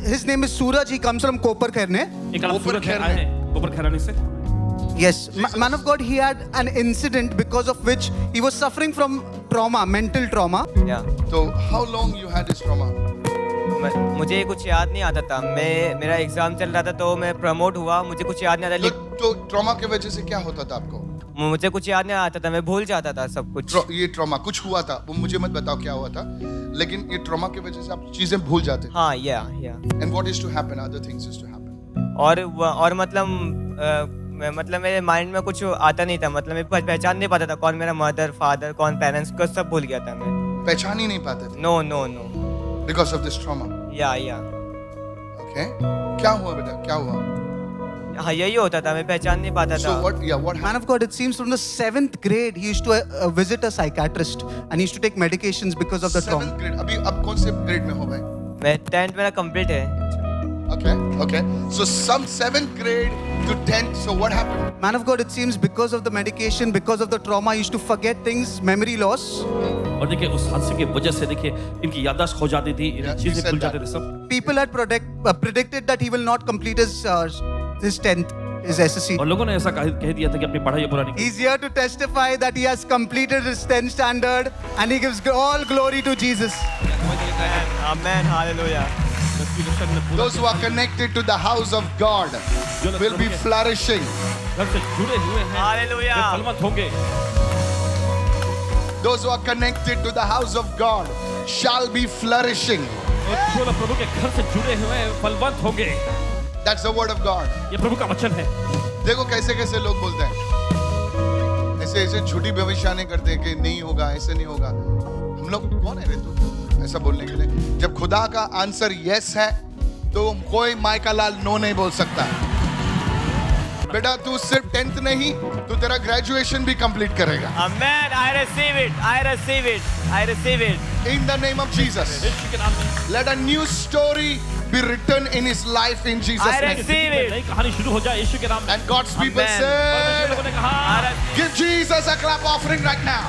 his name is Suraj. He comes from Kopar Khairne. एक नाम ऊपर सूरज है, खैरने। आए हैं ऊपर खैरानी से। Yes, man of God, he had an incident because of which he was suffering from trauma, mental trauma. या तो how long you had this trauma? मुझे कुछ याद नहीं आता था। मेरा एग्जाम चल रहा था तो मैं प्रमोट हुआ, मुझे कुछ याद नहीं आता। तो ट्रॉमा की वजह से क्या होता था आपको? मुझे कुछ याद नहीं आता था, मैं भूल जाता था सब कुछ। ये ट्रॉमा कुछ हुआ था, वो मुझे मत बताओ क्या हुआ था, लेकिन ये ट्रॉमा की वजह से आप चीजें भूल जाते थे। हाँ या And what is to happen? Other things is to happen. और मतलब मेरे माइंड में कुछ आता नहीं था। मतलब मैं पहचान नहीं पाता था कौन मेरा मदर फादर कौन पेरेंट्स को, सब भूल गया था मैं। पहचान ही नहीं पाते थे। No Because of this trauma. या Okay. क्या हुआ बेटा? क्या हुआ? हाँ यही होता था, मैं पहचान नहीं पाता So था। what? Yeah, what Man happened? of God, it seems from the 7th grade he used to visit a psychiatrist and he used to take medications because of the trauma. 7th grade. अभी अब कौन से grade में हो भाई? मैं 10th मेरा complete है। Okay. So some 7th grade to 10th. So what happened? Man of God, it seems because of the medication, because of the trauma, he used to forget things, memory loss. और देखिए उस हादसे की वजह से देखिए इनकी याददाश्त खो जाती थी, Yeah, चीजें you said भूल जाते that. थे सब। People had predicted that he will not complete his 10th, his SSC. और लोगों ने ऐसा कह दिया था कि अपनी पढ़ाई पूरा नहीं की। He's here to testify that he has completed his 10th standard and he gives all glory to Jesus. Amen hallelujah. Those who are connected to the house of God will be flourishing. घर से जुड़े हुए हैं, hallelujah. वे फलवंत होंगे। Those who are connected to the house of God shall be flourishing. और जो लोग प्रभु के घर से जुड़े हुए हैं फलवंत होंगे। That's the word of God. ये प्रभु का वचन है। देखो कैसे कैसे लोग बोलते हैं, ऐसे झूठी भविष्यवाणी करते हैं कि नहीं होगा, ऐसे नहीं होगा। हम लोग कौन है रे तू ऐसा बोलने के लिए? जब खुदा का आंसर यस है तो कोई माइका लाल नो नहीं बोल सकता। बेटा तू सिर्फ 10th नहीं, तू तेरा ग्रेजुएशन भी कंप्लीट करेगा। आमेन। I receive it In the name of Jesus. यीशु के नाम में Let a new story be written in his life in Jesus' I name. receive it. नई कहानी शुरू हो जाए यीशु के नाम में। And God's people Amen. परमेश्वर लोगों say, ने कहा give Jesus a clap offering right now.